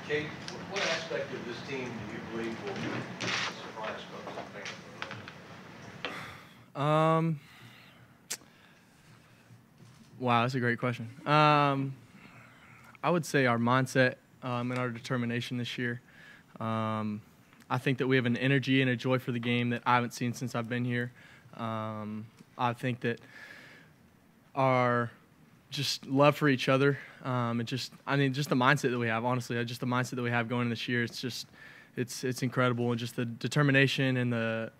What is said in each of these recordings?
Cade, what aspect of this team do you believe will surprise Clemson fans? Wow, that's a great question. I would say our mindset and our determination this year. I think that we have an energy and a joy for the game that I haven't seen since I've been here. I think that our just love for each other, and just the mindset that we have. Honestly, just the mindset that we have going in this year. It's incredible, and just the determination and the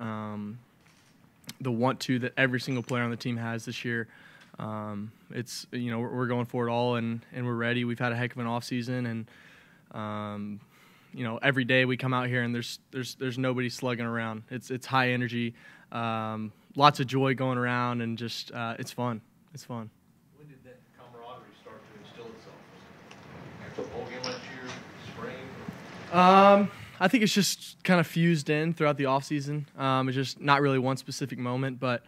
want to that every single player on the team has this year. We're going for it all, and we're ready. We've had a heck of an off season, and every day we come out here and there's nobody slugging around. It's high energy, lots of joy going around, and just it's fun. It's fun. When did that camaraderie start to instill itself? After the bowl game last year, spring? I think it's just kind of fused in throughout the off season. It's just not really one specific moment, but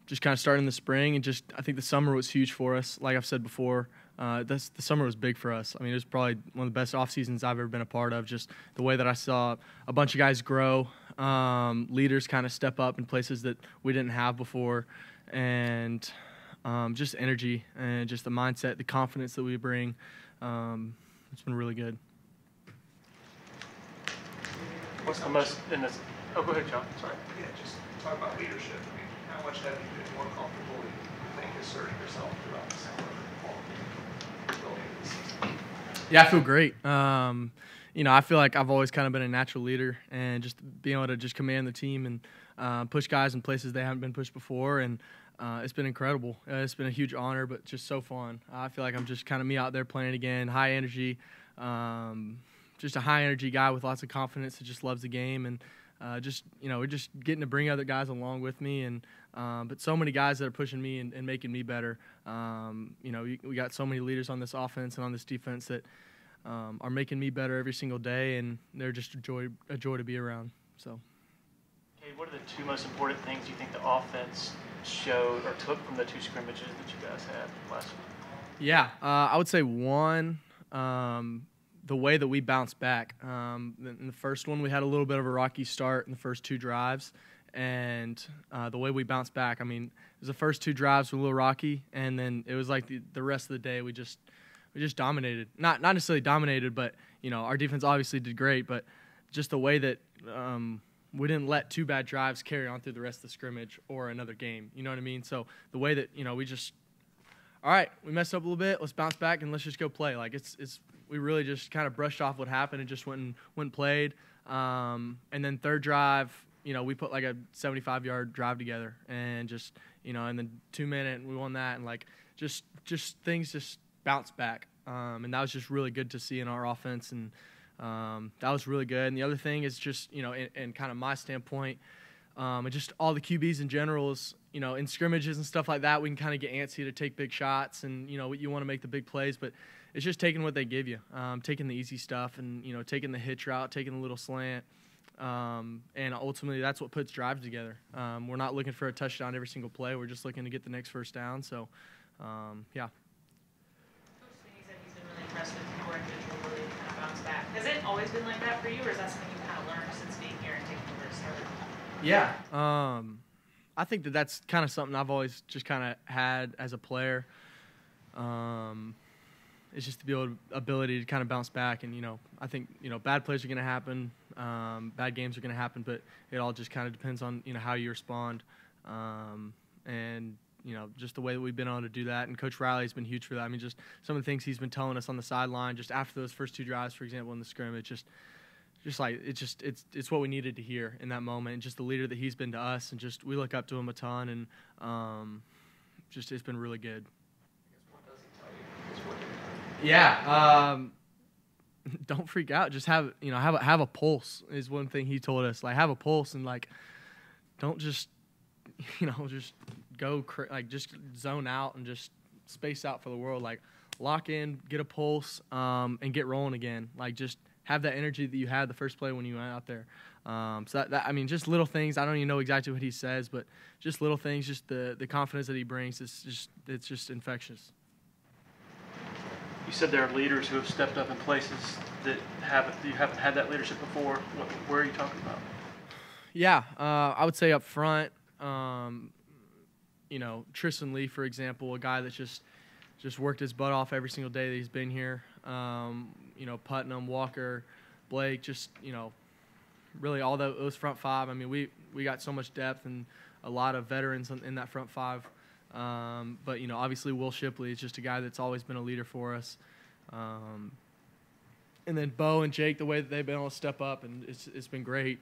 just kind of starting in the spring, and just I think the summer was huge for us. Like I've said before, the summer was big for us. I mean, it was probably one of the best off seasons I've ever been a part of. Just the way that I saw a bunch of guys grow, leaders kind of step up in places that we didn't have before, and just energy and just the mindset, the confidence that we bring. It's been really good. What's the most in this? Oh, go ahead, John. Sorry. Yeah, just talk about leadership. I mean, how much have you been more comfortable, you think, asserting yourself throughout the summer and building this season? Yeah, I feel great. I feel like I've always kind of been a natural leader, and just being able to just command the team and push guys in places they haven't been pushed before, and it's been incredible. It's been a huge honor, but just so fun. I feel like I'm just kind of me out there playing again, high energy, just a high energy guy with lots of confidence that just loves the game, and we're just getting to bring other guys along with me, and but so many guys that are pushing me and making me better. We got so many leaders on this offense and on this defense that are making me better every single day, and they're just a joy to be around. So, Cade, what are the two most important things you think the offense showed or took from the two scrimmages that you guys had last week? Yeah, I would say one. The way that we bounced back. In the first one, we had a little bit of a rocky start in the first two drives, and the way we bounced back, I mean, it was the first two drives were a little rocky, and then it was like the rest of the day we just dominated. Not necessarily dominated, but our defense obviously did great, but just the way that we didn't let two bad drives carry on through the rest of the scrimmage or another game. You know what I mean? So the way that we just, all right, we messed up a little bit. Let's bounce back and let's just go play. Like we really just kind of brushed off what happened and just went and played. And then third drive, we put like a 75-yard drive together, and just and then 2 minute, and we won that, and like just things just bounced back. And that was just really good to see in our offense, and that was really good. And the other thing is just in kind of my standpoint, and just all the QBs in general is in scrimmages and stuff like that, we can kind of get antsy to take big shots, and you want to make the big plays, but it's just taking what they give you, taking the easy stuff, and taking the hitch route, taking the little slant, and ultimately that's what puts drives together. We're not looking for a touchdown every single play. We're just looking to get the next first down. So, yeah. Coach Swinney said he's been really impressed with your individual ability to kind of bounce back. Has it always been like that for you, or is that something you kind of learned since being here and taking over as starter? Yeah. I think that's kind of something I've always just kind of had as a player. It's just the ability to kind of bounce back, and I think bad plays are going to happen, bad games are going to happen, but it all just kind of depends on how you respond, and just the way that we've been able to do that. And Coach Riley's been huge for that. I mean, just some of the things he's been telling us on the sideline, just after those first two drives, for example, in the scrimmage, it's what we needed to hear in that moment, and just the leader that he's been to us, and just we look up to him a ton, and it's been really good. Yeah, don't freak out. Just have a pulse is one thing he told us. Like, have a pulse, and like don't just just go just zone out and just space out for the world. Like, lock in, get a pulse, and get rolling again. Like, just have that energy that you had the first play when you went out there. So that I mean, just little things. I don't even know exactly what he says, but just little things. Just the confidence that he brings. It's just infectious. You said there are leaders who have stepped up in places that you haven't had that leadership before. Where are you talking about? Yeah, I would say up front, Tristan Lee, for example, a guy that's just worked his butt off every single day that he's been here. Putnam, Walker, Blake, really all those front five. I mean, we got so much depth and a lot of veterans in that front five. But obviously Will Shipley is just a guy that's always been a leader for us. And then Beaux and Jake, the way that they've been able to step up, and it's been great.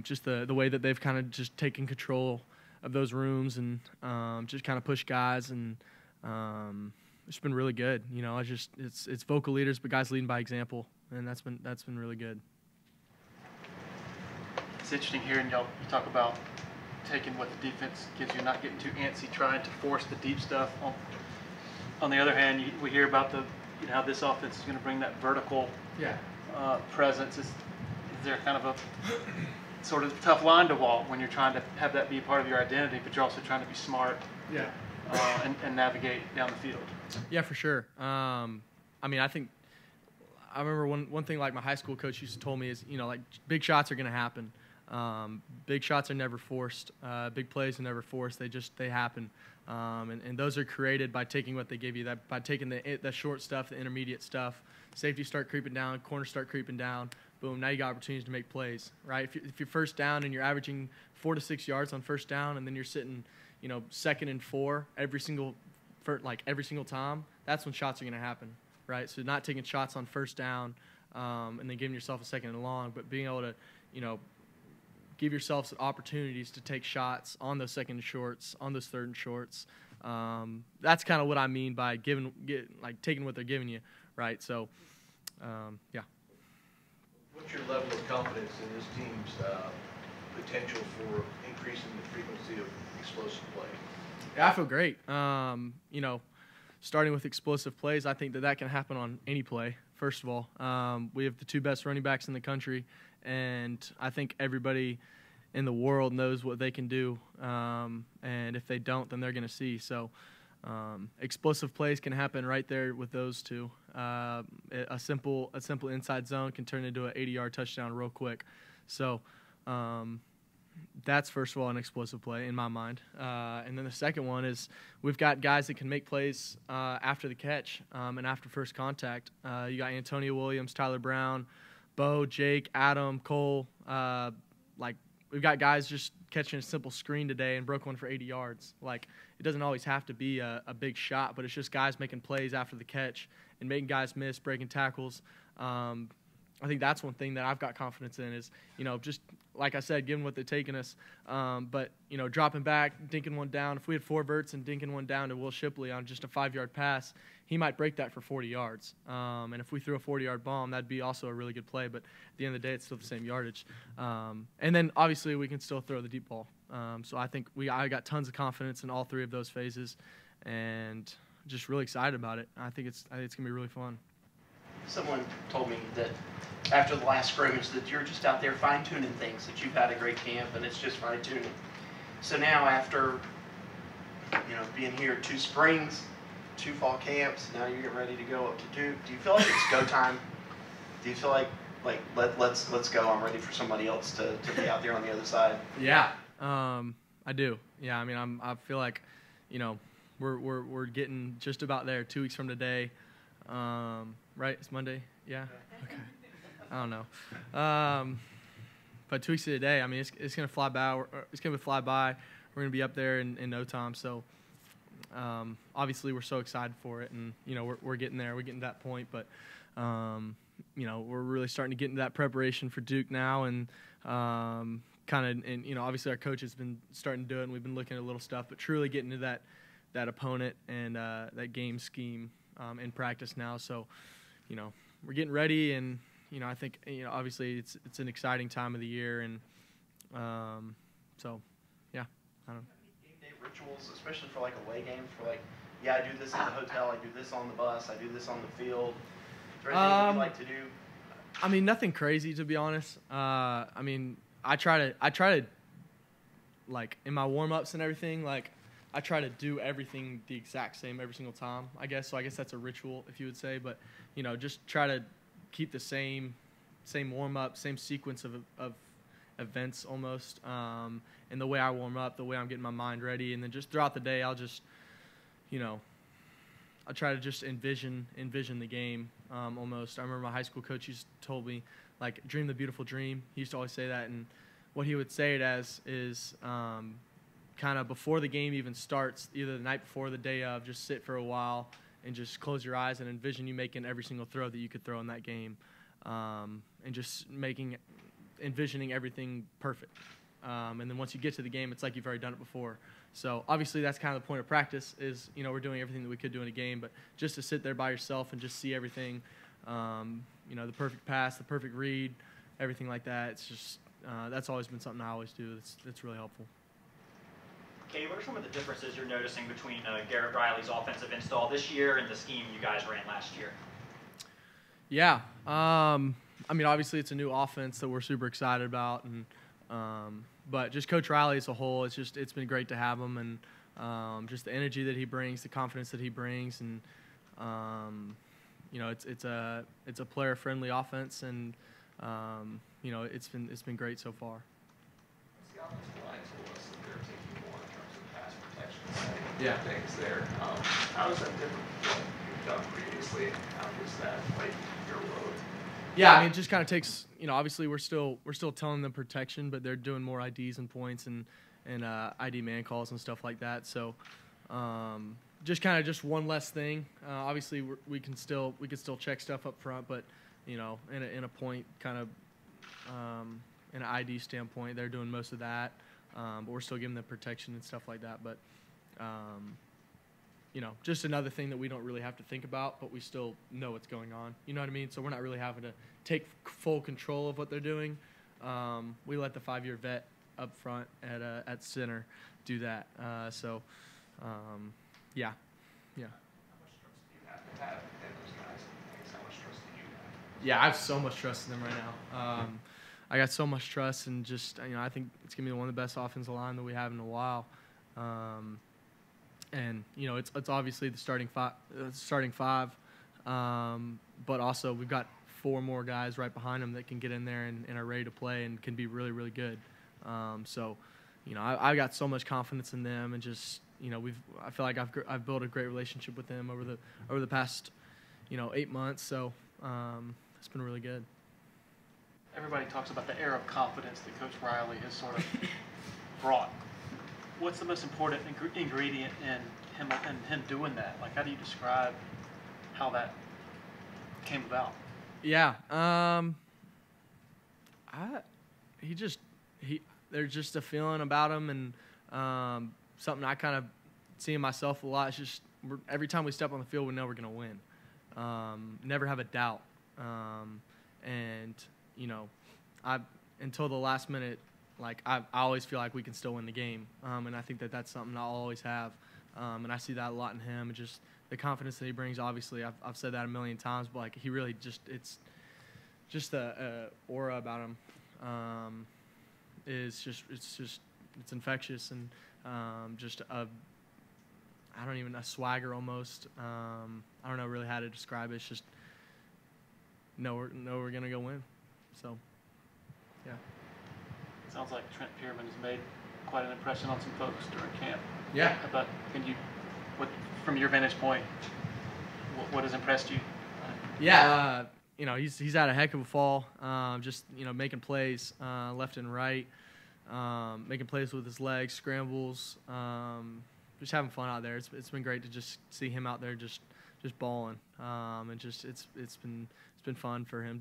Just the way that they've kind of just taken control of those rooms and just kind of push guys, and it's been really good. It's vocal leaders, but guys leading by example, and that's been really good. It's interesting hearing you talk about taking what the defense gives you, not getting too antsy, trying to force the deep stuff. On the other hand, we hear about how this offense is going to bring that vertical presence. Is there kind of a sort of tough line to walk when you're trying to have that be part of your identity, but you're also trying to be smart and navigate down the field? Yeah, for sure. I think I remember one thing like my high school coach used to tell me is, big shots are going to happen. Big shots are never forced. Big plays are never forced. They happen. And those are created by taking what they give you, by taking the short stuff, the intermediate stuff. Safety start creeping down, corners start creeping down. Boom, now you got opportunities to make plays, right? If you're first down and you're averaging 4 to 6 yards on first down, and then you're sitting, 2nd and 4 every single time, that's when shots are going to happen, right? So not taking shots on first down and then giving yourself a 2nd and long, but being able to, give yourselves opportunities to take shots on those 2nd and shorts, on those 3rd and shorts. That's kind of what I mean by taking what they're giving you, right? So, yeah. What's your level of confidence in this team's potential for increasing the frequency of explosive play? Yeah, I feel great. Starting with explosive plays, I think that can happen on any play, first of all. We have the 2 best running backs in the country, and I think everybody in the world knows what they can do. And if they don't, then they're going to see. So explosive plays can happen right there with those 2. A simple inside zone can turn into an 80-yard touchdown real quick. So that's, first of all, an explosive play in my mind. And then the second one is we've got guys that can make plays after the catch and after first contact. You got Antonio Williams, Tyler Brown, Beaux, Jake, Adam, Cole. We've got guys just catching a simple screen today and broke one for 80 yards. It doesn't always have to be a big shot, but it's just guys making plays after the catch and making guys miss, breaking tackles. I think that's one thing that I've got confidence in is, just like I said, given what they're taking us, but, dropping back, dinking one down. If we had 4 verts and dinking one down to Will Shipley on just a 5-yard pass, he might break that for 40 yards. And if we threw a 40-yard bomb, that'd be also a really good play. But at the end of the day, it's still the same yardage. And then, obviously, we can still throw the deep ball. So I think I got tons of confidence in all 3 of those phases and just really excited about it. I think it's going to be really fun. Someone told me that after the last scrimmage that you're just out there fine-tuning things, that you've had a great camp and it's just fine-tuning. So now after, being here 2 springs, 2 fall camps, now you're getting ready to go up to Duke. Do you feel like it's go time? Do you feel like let's go, I'm ready for somebody else to be out there on the other side? Yeah, I do. Yeah, I feel like, we're getting just about there 2 weeks from today. Right? It's Monday? Yeah? Okay. I don't know. But 2 weeks to today, it's going to fly by. It's going to fly by. We're going to be up there in no time. So, obviously, we're so excited for it. And, we're getting there. We're getting to that point. But, we're really starting to get into that preparation for Duke now. And obviously, our coach has been starting to do it. And we've been looking at a little stuff. But truly getting to that opponent and that game scheme in practice now. So, we're getting ready, and I think obviously it's an exciting time of the year, and so yeah, I don't know. Game day rituals, especially for away games, I do this at the hotel, I do this on the bus, I do this on the field. Is there anything you like to do? Nothing crazy, to be honest. I try to in my warm ups and everything, I try to do everything the exact same every single time, I guess. So I guess that's a ritual, if you would say. But, just try to keep the same warm-up, same sequence of events almost. And the way I warm up, the way I'm getting my mind ready. And then just throughout the day, I'll just, I try to just envision the game almost. I remember my high school coach used to told me, like, dream the beautiful dream. He used to always say that. And what he would say it as is kind of before the game even starts, either the night before or the day of, just sit for a while and just close your eyes and envision you making every single throw that you could throw in that game, and just envisioning everything perfect. And then once you get to the game, it's like you've already done it before. So obviously that's kind of the point of practice is, we're doing everything that we could do in a game, but just to sit there by yourself and just see everything, the perfect pass, the perfect read, everything like that. It's just, that's always been something I always do. That's really helpful. Cade, what are some of the differences you're noticing between Garrett Riley's offensive install this year and the scheme you guys ran last year? Yeah. Obviously it's a new offense that we're super excited about, and but just Coach Riley as a whole, it's been great to have him, and just the energy that he brings, the confidence that he brings, and it's a player-friendly offense, and it's been great so far. The offensive line told us that they're taking more in terms of pass protection side Yeah. things there. How is that different from what you've done previously? How does that lighten your load? Yeah, it just kind of takes, obviously we're still telling them protection, but they're doing more IDs and points and ID man calls and stuff like that. So just one less thing. Obviously we can still check stuff up front, but in a point kind of in an ID standpoint, they're doing most of that. But we're still giving them protection and stuff like that. But just another thing that we don't really have to think about, but we still know what's going on. You know what I mean? So we're not really having to take full control of what they're doing. We let the 5-year vet up front at center do that. Yeah. How much trust do you have to have in those guys? I guess how much trust do you have? Yeah, I have so much trust in them right now. I got so much trust, and just I think it's gonna be one of the best offensive line that we have in a while. And it's obviously the starting five, but also we've got 4 more guys right behind them that can get in there and are ready to play and can be really, really good. So I got so much confidence in them, and just I feel like I've built a great relationship with them over the past 8 months. So it's been really good. Everybody talks about the air of confidence that Coach Riley has sort of brought. What's the most important ingredient in him doing that? Like, how do you describe how that came about? Yeah. There's just a feeling about him, and something I kind of see in myself a lot. It's just every time we step on the field, we know we're going to win. Never have a doubt. And until the last minute, like I always feel like we can still win the game. And I think that's something I'll always have. And I see that a lot in him, and just the confidence that he brings. Obviously, I've said that a million times, but like he really it's the aura about him is it's infectious, and just a swagger almost. I don't know really how to describe it. It's just we're gonna go win. So yeah. Sounds like Trent Pearman has made quite an impression on some folks during camp. Yeah. But from your vantage point, what has impressed you? Yeah, he's had a heck of a fall. Just making plays left and right, making plays with his legs, scrambles, just having fun out there. It's been great to just see him out there just balling, and just it's been fun for him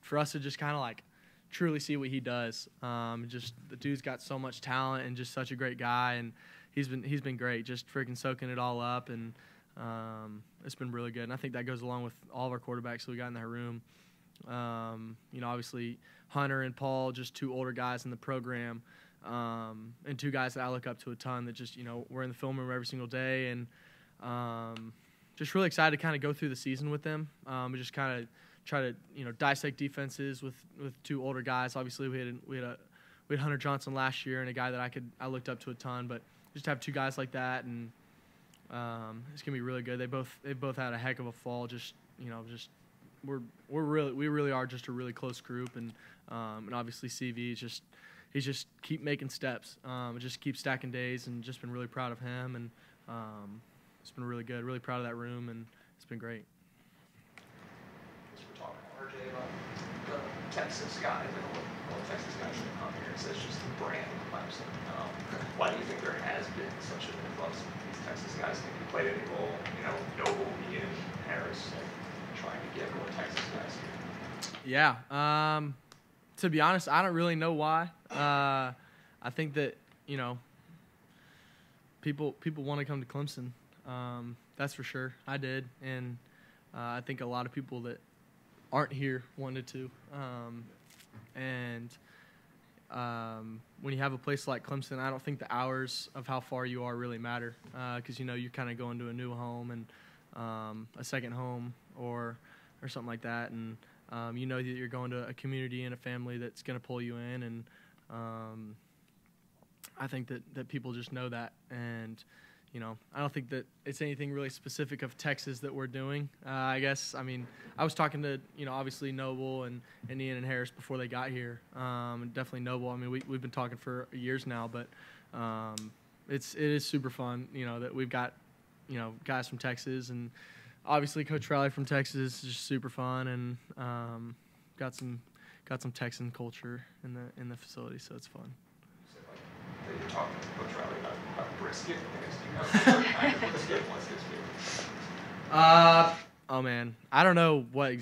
for us to just kind of like truly see what he does. Just the dude's got so much talent and just such a great guy, and he's been great, just freaking soaking it all up, and it's been really good. And I think that goes along with all of our quarterbacks that we got in that room. Obviously Hunter and Paul, just 2 older guys in the program, and 2 guys that I look up to a ton that just we're in the film room every single day, and just really excited to kind of go through the season with them. We just kind of try to dissect defenses with 2 older guys. Obviously we had Hunter Johnson last year, and a guy that I looked up to a ton, but just have two guys like that, and it's gonna be really good. They both had a heck of a fall. Just we really are just a really close group, and obviously CV is he's just keep making steps, just keep stacking days, and just been really proud of him, and it's been really good. Really proud of that room, and it's been great. We're talking to RJ about the Texas guys, and all the Texas guys that come here. It says just the brand of Clemson. Why do you think there has been such an influx of these Texas guys? Think you played any role, Noble, Ian, Harris, trying to get more Texas guys here? Yeah. To be honest, I don't really know why. I think that people want to come to Clemson. That's for sure. I did, and I think a lot of people that aren't here wanted to. When you have a place like Clemson, I don't think the hours of how far you are really matter, because you're kind of going to a new home and a second home or something like that, and you know that you're going to a community and a family that's going to pull you in, and I think that people just know that, and I don't think that it's anything really specific of Texas that we're doing. I guess, I was talking to, obviously Noble and Ian and Harris before they got here. And definitely Noble. We've been talking for years now, but it is super fun, that we've got, guys from Texas, and obviously Coach Riley from Texas is just super fun, and got some Texan culture in the facility, so it's fun. You're talking to Coach Riley about brisket. What's his favorite? Oh man, I don't know what. We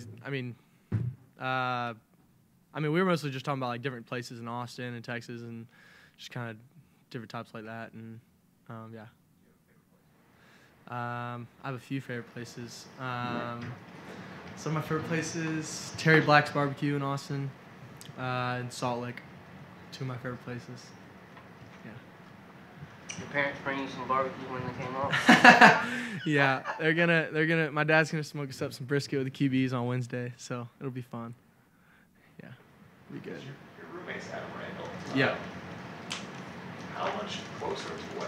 were mostly just talking about like different places in Austin and Texas, and just kind of different types like that, and yeah. I have a few favorite places. Some of my favorite places: Terry Black's Barbecue in Austin, and Salt Lake. Two of my favorite places. Your parents bring you some barbecue when they came up? Yeah, they're gonna. My dad's gonna smoke us up some brisket with the QBs on Wednesday, so it'll be fun. Yeah, it'll be good. Your roommate's Adam Randall. Yeah. How much closer to what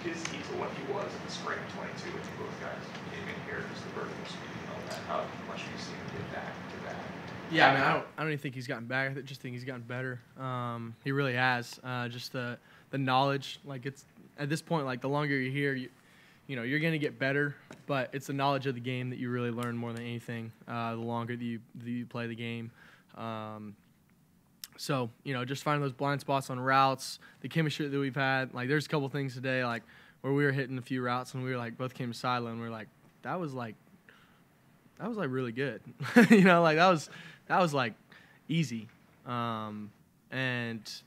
is he to what he was in the spring of 22 when you both guys came in here, just the vertical speed and all that? How much do you see him get back to that? Yeah, I don't even think he's gotten back. I just think he's gotten better. He really has. Just the knowledge, like it's at this point, like the longer you're here, you're gonna get better. But it's the knowledge of the game that you really learn more than anything. The longer that you play the game. So just finding those blind spots on routes, the chemistry that we've had. Like there's a couple things today, like where we were hitting a few routes and we were like both came to sideline. We were like, that was really good. Like that was like easy. And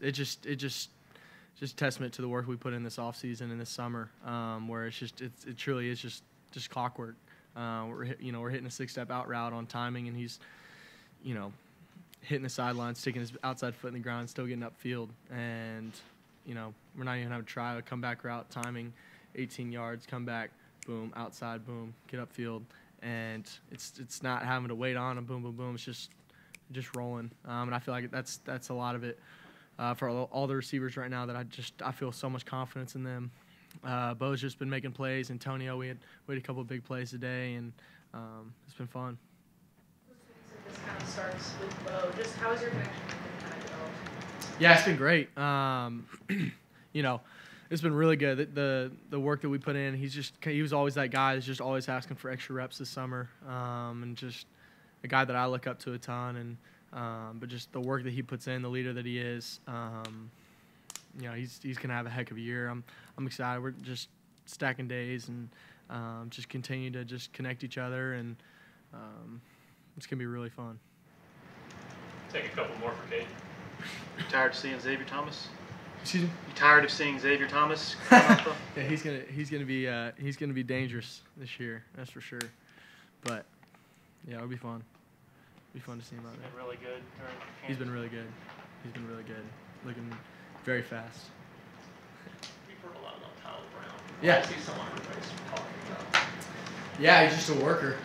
it just testament to the work we put in this off season and this summer, where it truly is just clockwork. We're hitting a 6-step out route on timing, and he's hitting the sideline, sticking his outside foot in the ground, still getting upfield, and we're not even having to try a comeback route, timing 18 yards, come back, boom, outside, boom, get upfield, and it's not having to wait on a boom, boom, boom. It's just rolling, and I feel like that's a lot of it. For all the receivers right now, that I feel so much confidence in them. Beau's just been making plays. Antonio, we had a couple of big plays today, and it's been fun. This kind of starts with Beau. Just how is your connection with him kind of developed? Yeah, it's been great. It's been really good. The work that we put in, he was always that guy that's just always asking for extra reps this summer, and just a guy that I look up to a ton, and but just the work that he puts in, the leader that he is, he's gonna have a heck of a year. I'm excited. We're just stacking days and just continue to just connect each other, and it's gonna be really fun. Take a couple more for Cade. You tired of seeing Xavier Thomas? Excuse me? You tired of seeing Xavier Thomas? Yeah, he's gonna be dangerous this year. That's for sure. But yeah, it'll be fun. It'll be fun to see him out there. He's been really good. He's been really good. Looking very fast. We've heard a lot about Tyler Brown. Yeah. I see someone everybody's talking about. Yeah, he's just a worker.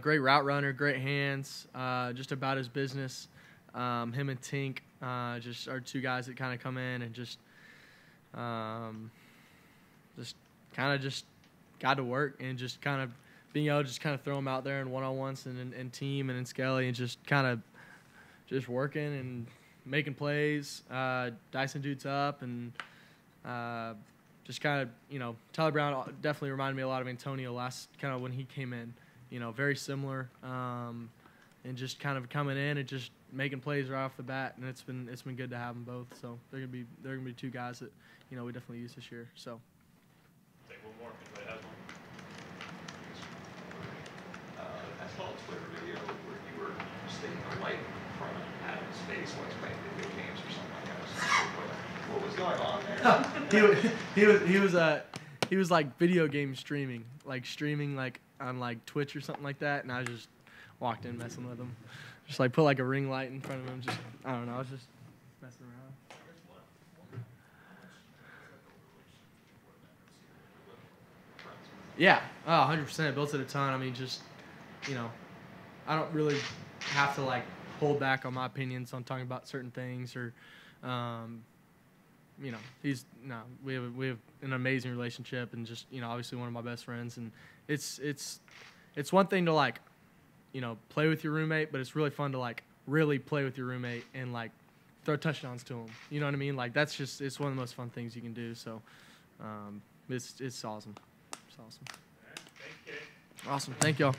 Great route runner, great hands, just about his business. Him and Tink just are two guys that kind of come in and just just got to work and just kind of being able to just kind of throw them out there in one-on-ones and in team and in Skelly and just kind of just working and making plays, dicing dudes up, and just kind of, you know, Tyler Brown definitely reminded me a lot of Antonio last kind of when he came in, you know, very similar, and just kind of coming in and just making plays right off the bat, and it's been good to have them both. So they're gonna be two guys that, you know, we definitely use this year. So. Take one more. Anybody has one? I saw a Twitter video where you were sticking a light in front of Adam's face while he's playing video games or something like that. What was going on there? he was like video game streaming like on like Twitch or something like that, and I just walked in messing with him. Just like put like a ring light in front of him. Just, I don't know, I was just messing around. Yeah, 100%. Built it a ton. I mean, just, you know, I don't really have to like hold back on my opinions on talking about certain things or, you know, we have an amazing relationship and just, you know, obviously one of my best friends, and it's one thing to like, you know, play with your roommate, but it's really fun to like really play with your roommate and like throw touchdowns to him. You know what I mean? Like it's one of the most fun things you can do. So, it's awesome. It's awesome. All right. Thank you. Awesome. Thank y'all.